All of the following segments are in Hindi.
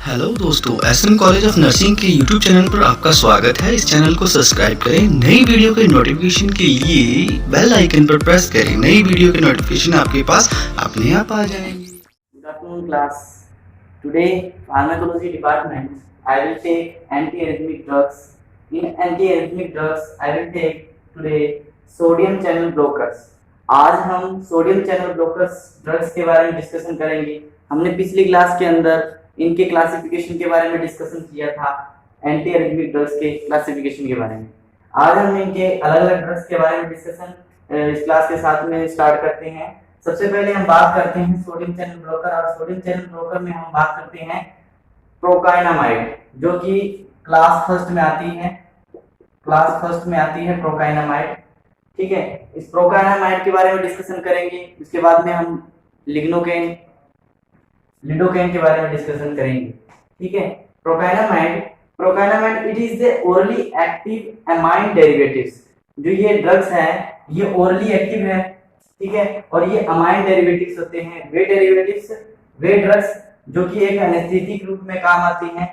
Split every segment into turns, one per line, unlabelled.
हेलो दोस्तों, एसएम कॉलेज ऑफ नर्सिंग के यूट्यूब चैनल पर आपका स्वागत है। इस चैनल को सब्सक्राइब करें। नई वीडियो के नोटिफिकेशन के लिए बेल आइकन पर प्रेस करें। नई वीडियो के नोटिफिकेशन आपके पास अपने आप आ जाएंगे।
Good afternoon, class. Today, pharmacology department, I will take antiarrhythmic drugs. In antiarrhythmic drugs, I will take today sodium channel blockers. आज हम सोडियम चैनल ब्लॉकर्स ड्रग्स के बारे में डिस्कशन करेंगे। हमने पिछली क्लास के अंदर इनके क्लासिफिकेशन के बारे में डिस्कशन किया था, एंटी एरिथमिक ड्रग्स के क्लासिफिकेशन के बारे में। आज हम इनके अलग अलग ड्रग्स के बारे में डिस्कशन इस क्लास के साथ में स्टार्ट करते हैं। सबसे पहले हम बात करते हैं सोडियम चैनल ब्लॉकर, और सोडियम चैनल ब्लॉकर में हम बात करते हैं प्रोकाइनामाइड, जो कि क्लास फर्स्ट में आती है प्रोकाइनामाइड। ठीक है, इस प्रोकाइनामाइड के बारे में डिस्कशन करेंगे। उसके बाद में हम लिडोकेन के बारे में डिस्कशन करेंगे। ठीक है, procainamide it is the orally active amine derivatives. जो ये ड्रग्स है ये ओरली एक्टिव है, ठीक है, और ये अमाइन डेरिवेटिव्स होते हैं। वे ड्रग्स जो कि एक एनेस्थेटिक रूप में काम आती हैं।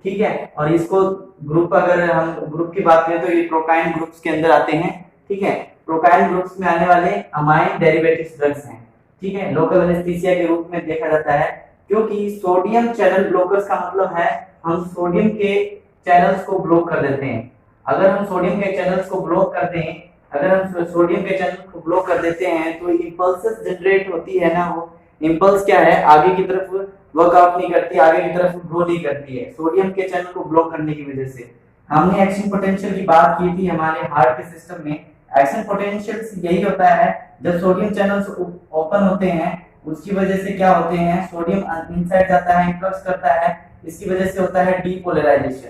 ठीक है, और इसको ग्रुप, अगर हम ग्रुप की बात करें तो ये प्रोकाइन ग्रुप्स के अंदर आते हैं। ठीक है, प्रोकाइन ग्रुप्स में आने वाले अमाइन डेरिवेटिव्स ड्रग्स हैं। ठीक है, लोकल एनेस्थीसिया के रूप में देखा जाता है, क्योंकि सोडियम चैनल ब्लॉकर्स का मतलब है हम सोडियम के चैनल्स को ब्लॉक कर देते हैं। अगर हम सोडियम के चैनल्स को ब्लॉक कर देते हैं तो इंपल्सेस जनरेट होती है ना, वो इंपल्स क्या है, आगे की तरफ वर्कआउट नहीं करती, आगे की तरफ ग्रो नहीं करती है, सोडियम के चैनल को ब्लॉक करने की वजह से। हमने एक्शन पोटेंशियल की बात की थी हमारे हार्ट के सिस्टम में। एक्शन पोटेंशियल यही होता है, जब सोडियम चैनल्स ओपन होते हैं उसकी वजह से क्या होते हैं, सोडियम इनसाइड जाता है, इन्फ्लक्स करता है, इसकी वजह से होता है डीपोलराइजेशन।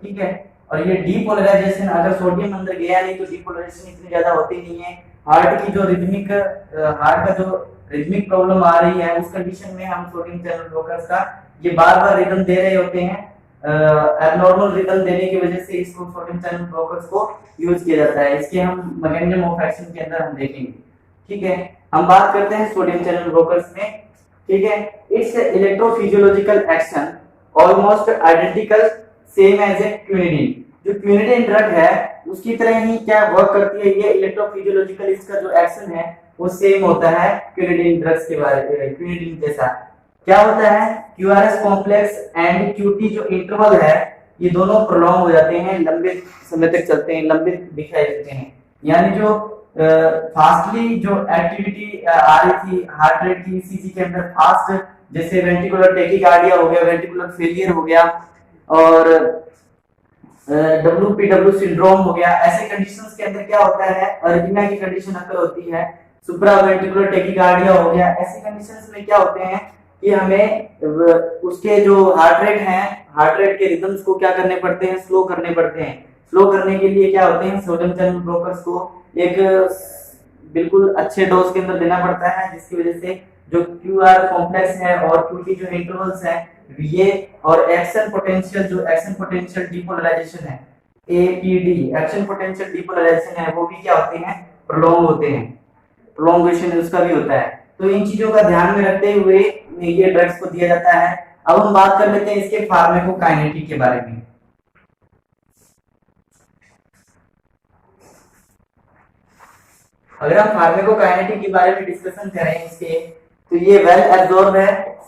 ठीक है, और ये डीपोलराइजेशन, अगर सोडियम अंदर गया नहीं तो डीपोलराइजेशन इतनी ज्यादा होती नहीं है। हार्ट का जो रिदमिक प्रॉब्लम आ रही है उस कंडीशन में हम सोडियम चैनल ब्लॉकर्स का ये बार-बार रिदम दे रहे होते हैं, एब्नॉर्मल रिदम देने की वजह से इसको सोडियम चैनल ब्लॉकर्स को यूज किया जाता है। इसके हम मैकेनिज्म ऑफ एक्शन के अंदर हम देखेंगे। ठीक है, हम बात करते हैं सोडियम चैनल ब्लॉकर्स में। ठीक है, it's electrophysiological action almost identical same as a quinidine. जो क्विनिडीन ड्रग है उसकी तरह ही क्या वर्क करती है, ये इलेक्ट्रोफिजियोलॉजिकल इसका जो एक्शन है वो सेम होता है क्विनिडीन ड्रग्स के क्विनिडीन जैसा। क्या होता है, क्यूआरएस कॉम्प्लेक्स एंड क्यूटी जो इंटरवल है ये दोनों प्रोलॉन्ग हो जाते हैं, लंबे समय तक चलते हैं, लंबे दिखाई देते हैं। यानी जो फास्टली जो एक्टिविटी आ रही थी हार्ट रेट की ईसीजी के अंदर फास्ट, जैसे वेंट्रिकुलर टेकिकार्डिया हो गया, वेंट्रिकुलर फेलियर हो गया, और WPW सिंड्रोम हो गया, ऐसे कंडीशंस के अंदर क्या होता है, अर्जिनिया की कंडीशन अक्सर होती है, सुप्रावेंट्रिकुलर टेकिकार्डिया हो गया। ऐसे कंडीशंस में क्या होते हैं कि हमें उसके जो हार्ट रेट के रिदम्स को क्या करने पड़ते हैं, स्लो करने पड़ते हैं। स्लो करने के लिए क्या होते हैं, सोडियम चैनल ब्लॉकर्स को एक बिल्कुल अच्छे डोज के अंदर देना पड़ता है, जिसकी वजह से जो क्यूआर कॉम्प्लेक्स है और क्यूटी जो इंटरवल्स है ये, और एक्शन पोटेंशियल डीपोलराइजेशन है, एपीडी एक्शन पोटेंशियल डीपोलराइजेशन है, वो भी क्या होते हैं, प्रोलॉन्ग होते हैं, प्रोलॉन्गेशन उसका भी होता है। तो इन चीजों का ध्यान में रखते हुए ये ड्रग्स को दिया जाता है। अब हम बात कर लेते हैं इसके फार्माकोकाइनेटिक के बारे में। अगर हम फार्माकोकाइनेटिक के बारे में डिस्कशन करें इसके, तो ये वेल एब्जॉर्ब है।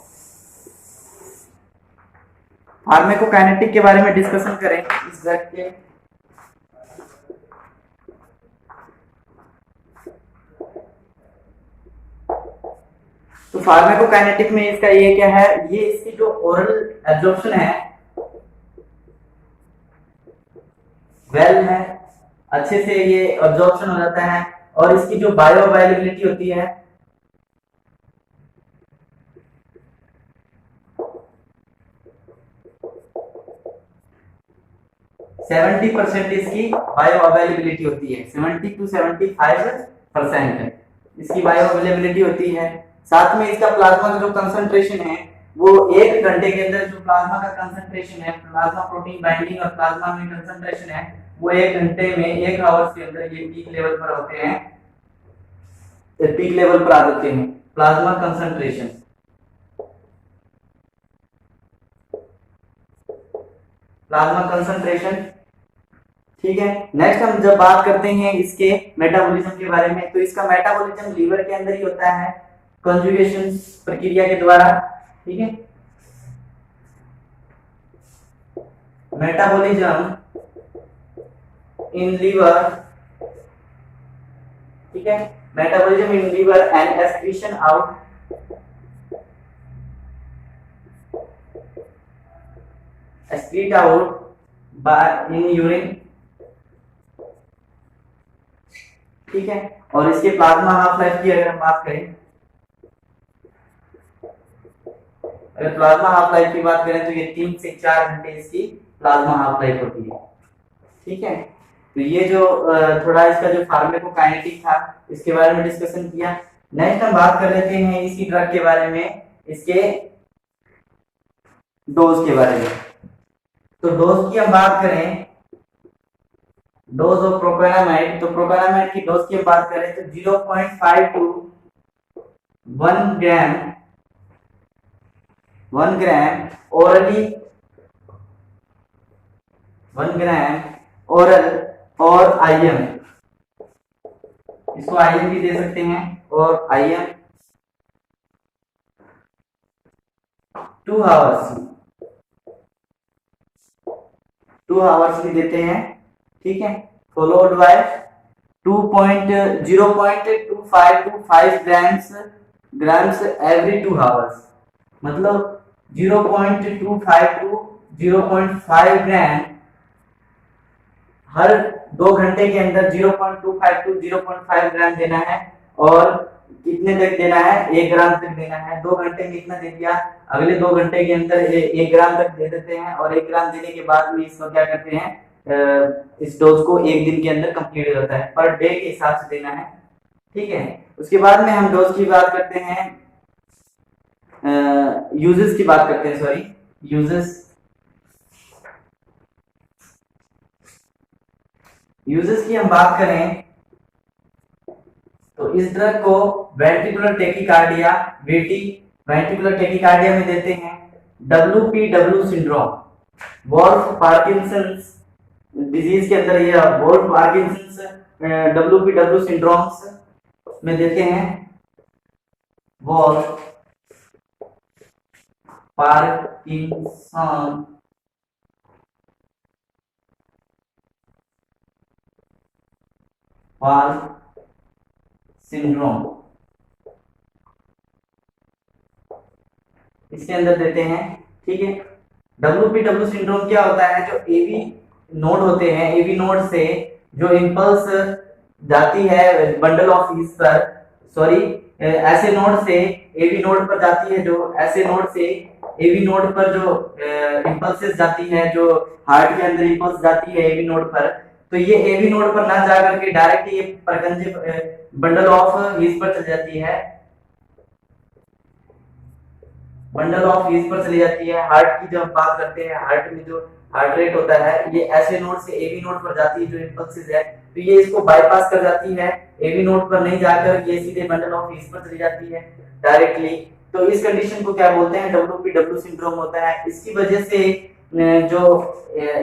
फार्माकोकाइनेटिक के बारे में डिस्कशन करें इस ड्रग के, तो फार्माकोकाइनेटिक में इसका ये क्या है, ये इसकी जो ओरल एब्जॉर्प्शन है वेल है, अच्छे से ये एब्जॉर्प्शन हो जाता है, और इसकी जो बायो अवेलेबिलिटी होती है 70% इसकी बायो अवेलेबिलिटी होती है, 70 to 75% इसकी बायो अवेलेबिलिटी होती है। साथ में इसका प्लाज्मा का जो कंसंट्रेशन है वो 1 घंटे के अंदर जो प्लाज्मा का कंसंट्रेशन है, प्लाज्मा प्रोटीन बाइंडिंग और प्लाज्मा में कंसंट्रेशन है, वो 1 घंटे में 1 आवर्स के अंदर ये पीक लेवल पर होते हैं, पीक लेवल पर आ जाते हैं प्लाज्मा कंसंट्रेशन। Plasma concentration. ठीक है, नेक्स्ट हम जब बात करते हैं इसके मेटाबॉलिज्म के बारे में, तो इसका मेटाबॉलिज्म लीवर के अंदर ही होता है कंजुगेशन प्रक्रिया के द्वारा। ठीक है, मेटाबॉलिज्म इन लीवर, ठीक है, metabolism in liver and excretion out excrete out by in urine। ठीक है, और इसके प्लाज्मा हाफ लाइफ की अगर हम बात करें, अगर प्लाज्मा हाफ लाइफ की बात करें तो ये 3 से 4 घंटे इसकी प्लाज्मा हाफ लाइफ होती है। ठीक है, तो ये जो थोड़ा इसका जो फार्माकोकाइनेटिक था इसके बारे में डिस्कशन किया। नेक्स्ट हम बात कर लेते हैं इसी ड्रग के बारे में, इसके डोज के बारे में। तो डोज की हम बात करें, डोज ऑफ प्रोपेनामाइड, तो प्रोपेनामाइड की डोज की हम बात करें तो 0.5 to 1 gram orally, 1 gram oral और आईएम, इसको आईएम भी दे सकते हैं, और आईएम 2 आवर्स भी देते हैं। ठीक है, followed by 0.25 to 5 grams every 2 hours, मतलब 0.25 टू 0.5 ग्राम हर 2 घंटे के अंदर 0.25 टू 0.5 ग्राम देना है, और कितने तक देना है, 1 ग्राम तक देना है। 2 घंटे में इतना दे दिया, अगले 2 घंटे के अंदर 1 ग्राम तक दे देते हैं, और 1 ग्राम देने के बाद में इसको क्या करते हैं, इस डोज को 1 दिन के अंदर कंप्लीट हो जाता है, पर डे के हिसाब से देना है। ठीक है, उसके बाद में हम डोज की बात करते हैं, यूजेस की बात करते हैं, सॉरी यूजेस की हम बात करें तो इस ड्रग को ventricular tachycardia, VT, ventricular tachycardia में देते हैं। WPW syndrome, Wolff Parkinson's disease के अंदर ये वॉल्फ पार्किंसंस WPW सिंड्रोम्स में देते हैं, वॉल्फ पार्किंसन सिंड्रोम, इसके अंदर देते हैं। ठीक है, WPW सिंड्रोम क्या होता है, जो एवी नोड होते हैं, एवी नोड से जो इंपल्स जाती है बंडल ऑफ हीज पर, सॉरी ऐसे नोड से एवी नोड पर जाती है, जो ऐसे नोड से एवी नोड पर जो इंपल्सेस जाती है, जो हार्ट के अंदर इंपल्स जाती है एवी नोड पर, तो ये एवी नोड पर ना जाकर के डायरेक्ट ये परकंजे बंडल ऑफ हीज पर चली जाती है, बंडल ऑफ हीज पर चली जाती है। हार्ट की जब बात करते हैं, हार्ट में जो हार्ट रेट होता है, ये ऐसे नोड से एवी नोड पर जाती है जो इंपल्सेस है, तो ये इसको बाईपास कर जाती है, एवी नोड पर नहीं जाकर ये सीधे बंडल ऑफ हीज पर चली जाती है डायरेक्टली। तो इस कंडीशन को क्या बोलते हैं, WPW सिंड्रोम होता है। इसकी वजह से जो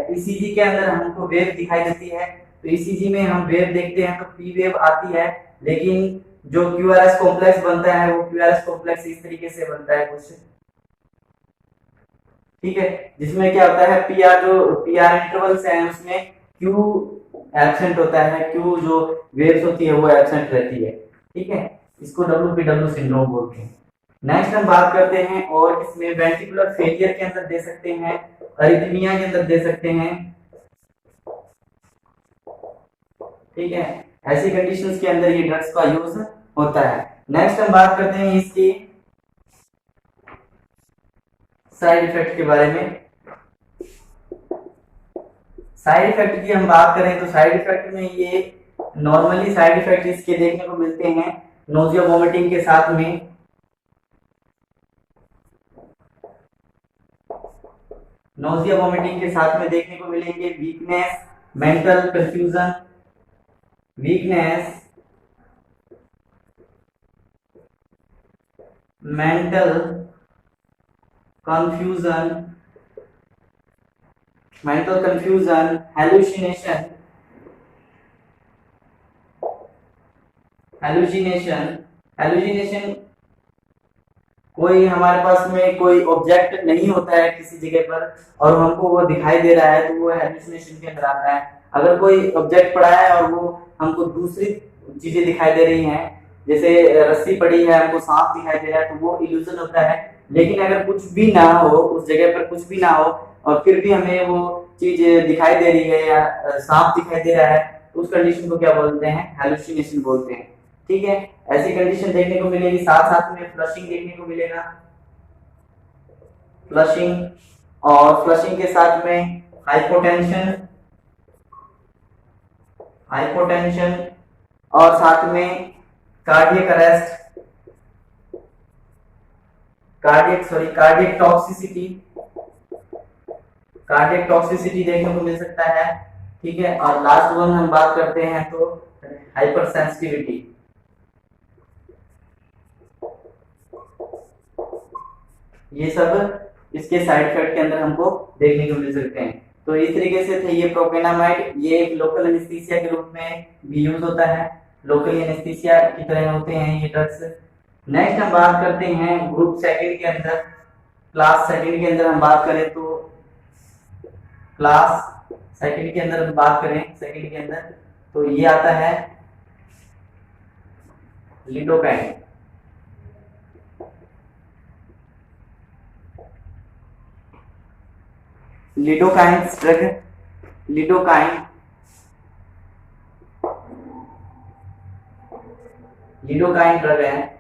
ECG के अंदर हमको वेव दिखाई देती है, तो ECG में हम वेव देखते हैं तो P वेव आती है, लेकिन जो QRS कॉम्प्लेक्स बनता है वो QRS कॉम्प्लेक्स इस तरीके से बनता है कुछ। ठीक है, जिसमें क्या होता है, जो PR इंटरवल्स हैं उसमें Q एब्सेंट होता है, Q जो वेव्स होती है वो एब्सेंट रहती है। ठीक है, इसको WPW सिंड्रोम बोलते हैं। नेक्स्ट हम बात करते हैं और इसमें वेंट्रिकुलर फेलियर के अंदर दे सकते हैं, अरिथमिया के अंदर दे सकते हैं। ठीक है, ऐसी कंडीशंस के अंदर ये ड्रग्स का यूज होता है। नेक्स्ट हम बात करते हैं इसकी साइड इफेक्ट के बारे में। साइड इफेक्ट की हम बात करें तो साइड इफेक्ट में ये नॉर्मली साइड इफेक्ट इसके देखने को मिलते हैं नोजिया वोमिटिंग के साथ में, नोजिया वोमिटिंग के साथ में देखने को मिलेंगे। Weakness, mental confusion, weakness, mental confusion, mental confusion, hallucination, hallucination कोई हमारे पास में कोई ऑब्जेक्ट नहीं होता है किसी जगह पर और हमको वो दिखाई दे रहा है तो वो हेलुसिनेशन के अंदर आता है। अगर कोई ऑब्जेक्ट पड़ा है और वो हमको दूसरी चीजें दिखाई दे रही हैं, जैसे रस्सी पड़ी है हमको सांप दिखाई दे रहा है, तो वो इल्यूजन होता है। लेकिन अगर कुछ भी ना हो, उस जगह पर कुछ भी ना हो और फिर भी हमें वो चीज दिखाई दे रही है या सांप दिखाई दे रहा है, तो उस कंडीशन को क्या बोलते हैं? हेलुसिनेशन बोलते हैं। ठीक है, ऐसी कंडीशन देखने को मिलेगी। साथ साथ में फ्लशिंग देखने को मिलेगा, फ्लशिंग, और फ्लशिंग के साथ में हाइपोटेंशन, हाइपोटेंशन, और साथ में cardiac arrest, cardiac toxicity, cardiac toxicity देखने को मिल सकता है। ठीक है, और लास्ट वन हम बात करते हैं तो हाइपर सेंसिटिविटी। ये सब इसके साइड इफेक्ट के अंदर हमको देखने को मिल सकते हैं। तो इस तरीके से थे ये प्रोपेनामाइड। ये एक लोकल एनेस्थीसिया के रूप में भी यूज होता है, लोकल एनेस्थीसिया की तरह होते हैं ये ड्रग्स। नेक्स्ट हम बात करते हैं ग्रुप सेकंड के अंदर, क्लास सेकंड के अंदर हम बात करें तो क्लास सेकंड के अंदर बात करें, सेकंड के अंदर तो ये आता है lidocaine. Lidocaine drug, lidocaine, lidocaine drug है।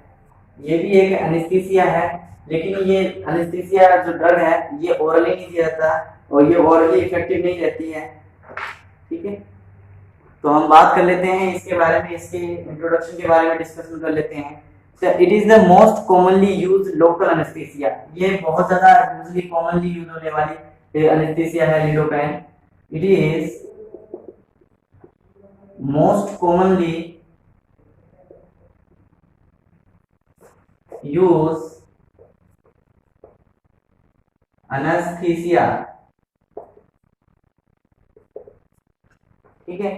ये भी एक एनेस्थीसिया है, लेकिन ये एनेस्थीसिया जो ड्रग है ये ओरली नहीं दिया जाता और ये ओरली इफेक्टिव नहीं रहती है। ठीक है, तो हम बात कर लेते हैं इसके बारे में, इसके इंट्रोडक्शन के बारे में डिस्कशन कर लेते हैं। It is the most commonly use local anaesthesia. ये बहुत ज्यादा यूजली कॉमनली यूज होने वाली एनेस्थीसिया है lidocaine. It is most commonly use anaesthesia. ठीक है,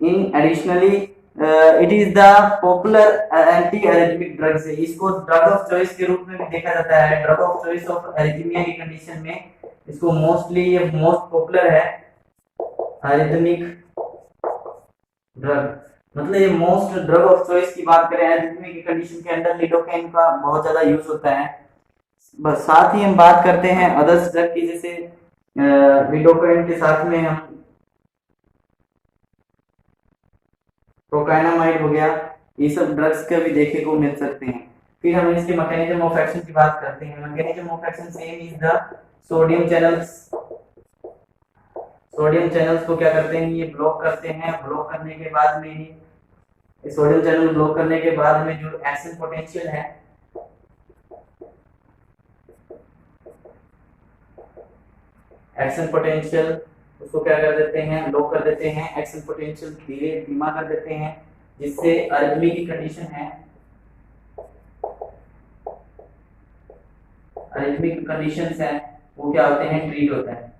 in additionally it is the popular anti arrhythmic drugs. इसको ड्रग ऑफ चॉइस के रूप में भी देखा जाता है। Drug of choice of arrhythmia की कंडीशन में इसको मोस्टली ये मोस्ट पॉपुलर है एरिथमिक ड्रग। मतलब ये मोस्ट ड्रग ऑफ चॉइस की बात करें एरिथमिया की कंडीशन के अंदर लिडोकाइन का बहुत ज्यादा यूज होता है। बस साथ ही हम बात करते हैं अदर्स ड्रग की, जैसे लिडोकाइन के साथ में हम प्रोकाइनामाइड हो गया, ये सब ड्रग्स का भी देखने को मिल सकते हैं। फिर हम इसके मैकेनिज्म ऑफ एक्शन की बात करते हैं। Mechanism of action same is the sodium channels. Sodium channels को क्या करते हैं? ये ब्लॉक करते हैं। ब्लॉक करने के बाद में ही सोडियम चैनल ब्लॉक करने के बाद में जो एक्शन पोटेंशियल है, एक्शन पोटेंशियल उसको क्या कर देते हैं? लॉक कर देते हैं। एक्शन पोटेंशियल धीमा कर देते हैं, जिससे अरिथमी की कंडीशन है, अरिथमी की कंडीशंस है वो क्या होते हैं? ट्रीट होते हैं।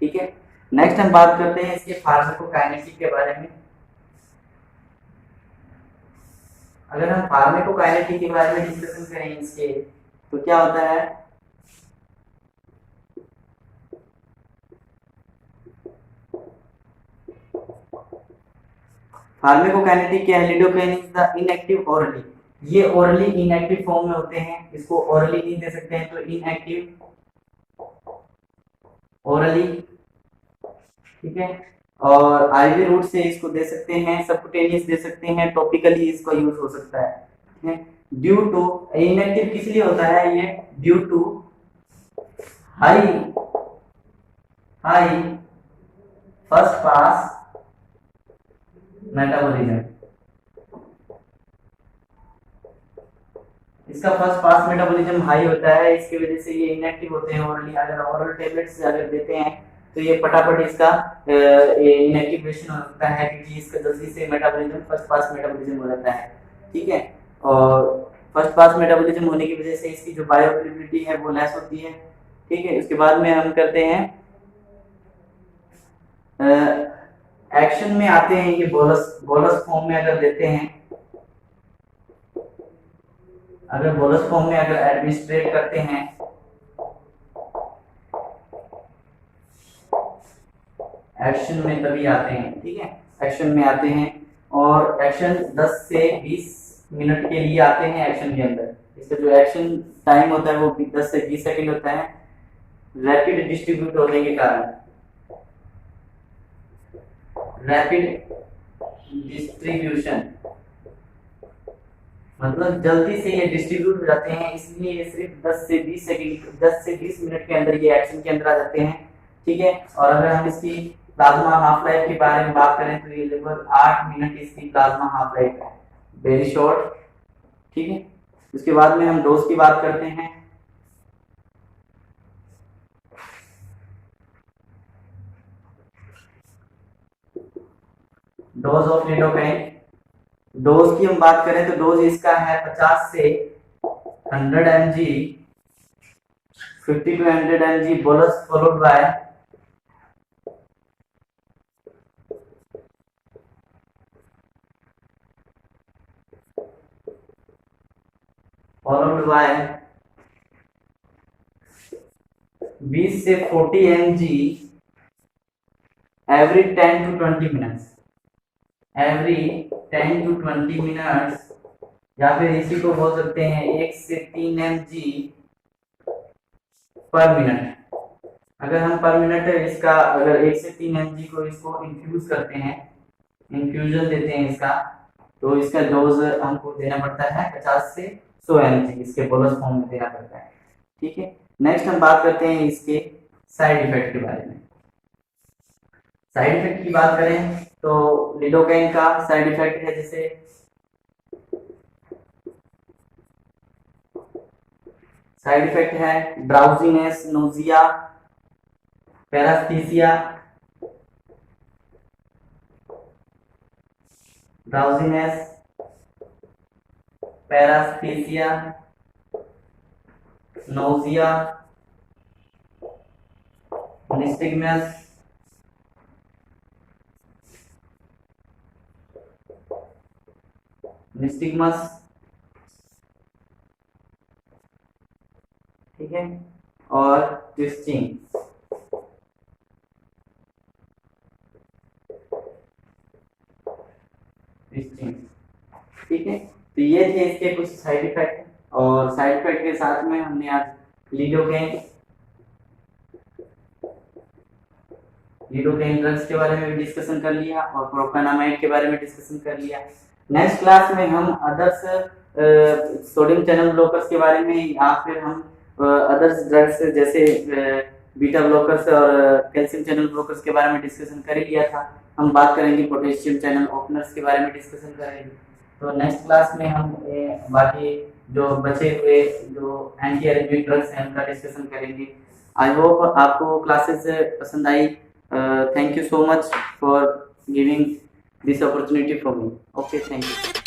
ठीक है, नेक्स्ट हम बात करते हैं इसके फार्माकोकाइनेटिक के बारे में। अगर हम फार्माकोकाइनेटिक के बारे में डिस्कशन करें इसके, तो क्या होता है? फार्माकोकाइनेटिक क्या है? Lidocaine is the inactive orally. ये ओरली इनएक्टिव फॉर्म में होते हैं, इसको ओरली नहीं दे सकते हैं, तो इनएक्टिव ओरली। ठीक है, और आईवी रूट से इसको दे सकते हैं, सबकुटेनियस दे सकते हैं, टॉपिकली इसका यूज हो सकता है। ठीक है, ड्यू टू इनएक्टिव किस लिए होता है? ये due to high first pass metabolism. इसका फर्स्ट पास मेटाबॉलिज्म हाई होता है, इसकी वजह से ये इनएक्टिव होते हैं ओरली। अगर ओरल टेबलेट्स अगर देते हैं तो ये फटाफट इसका इनएक्टिवेशन हो सकता है, क्योंकि इसका जल्दी से मेटाबॉलिज्म फर्स्ट पास मेटाबॉलिज्म हो जाता है, ठीक है। और फर्स्ट पास मेटाबॉलिज्म होने की वजह से इसकी जो बायोअवेलेबिलिटी है वो लेस होती है, ठीक है। उसके बाद में हम करते हैं एक्शन में आते हैं। ये बोलस फॉर्म में अगर देते हैं, अगर बोलस फॉर्म में अगर एडमिनिस्ट्रेट करते हैं, एक्शन में तभी आते हैं, ठीक है, एक्शन में आते हैं। और एक्शन 10 से 20 मिनट के लिए आते हैं एक्शन के अंदर। इसका जो एक्शन टाइम होता है वो 10 से 20 सेकंड होता है, रैपिड डिस्ट्रीब्यूट होने के कारण। रैपिड डिस्ट्रीब्यूशन मतलब जल्दी से ये डिस्ट्रीब्यूट हो जाते हैं, इसलिए ये सिर्फ 10 से 20 सेकंड 10 से 20 मिनट के अंदर ये एक्शन के अंदर आ जाते हैं, ठीक है। और अगर हम इसकी प्लाज्मा हाफ लाइफ के बारे में बात करें तो ये लगभग 8 मिनट इसकी प्लाज्मा हाफ लाइफ है, वेरी शॉर्ट, ठीक है। उसके बाद में हम डोज की बात करते हैं। डोज ऑफ लिडोकाइन, डोज की हम बात करें तो डोज इसका है 50 से 100 mg, 50 to 100 mg bolus followed by followed by 20 से 40 mg every 10 to 20 minutes, every 10 to 20 minutes, या फिर इसी को बोल सकते हैं 1 से 3 mg पर मिनट। अगर हम पर मिनट इसका अगर 1 से 3 mg को इसको इन्फ्यूज करते हैं, इन्फ्यूजन देते हैं इसका, तो इसका डोज हमको देना पड़ता है 50 से 100 mg, इसके बोलस फॉर्म में देना पड़ता है, ठीक है। नेक्स्ट हम बात करते हैं इसके साइड इफेक्ट के बारे में। साइड इफेक्ट की बात करें तो लिडोकाइन का साइड इफेक्ट है, जैसे साइड इफेक्ट है ड्राउजीनेस, नोजिया, पैरास्थीसिया, ड्राउजीनेस, पैरास्थीसिया, नोजिया, निस्टिगमस, निस्टिगमस, ठीक है, और ट्विस्टिंग, ठीक है। तो ये थे इसके कुछ साइड इफेक्ट, और साइड इफेक्ट के साथ में हमने आज लिडोकाइन ड्रग्स के बारे में भी डिस्कशन कर लिया और प्रोपेनामाइड के बारे में डिस्कशन कर लिया। नेक्स्ट क्लास में हम अदर्स सोडियम चैनल ब्लॉकर्स के बारे में, या फिर हम अदर्स ड्रग्स जैसे बीटा ब्लॉकर्स और कैल्शियम चैनल ब्लॉकर्स के बारे में डिस्कशन कर ही लिया था। हम बात करेंगे पोटेशियम चैनल ओपनर्स के बारे में डिस्कशन करेंगे। तो नेक्स्ट क्लास में हम बाकी जो बचे हुए जो एंटी एरिथमिक ड्रग्स हैं उनका डिस्कशन करेंगे। आई होप आपको क्लासेस पसंद आई। Thank you so much for giving this opportunity for me. Okay, thank you.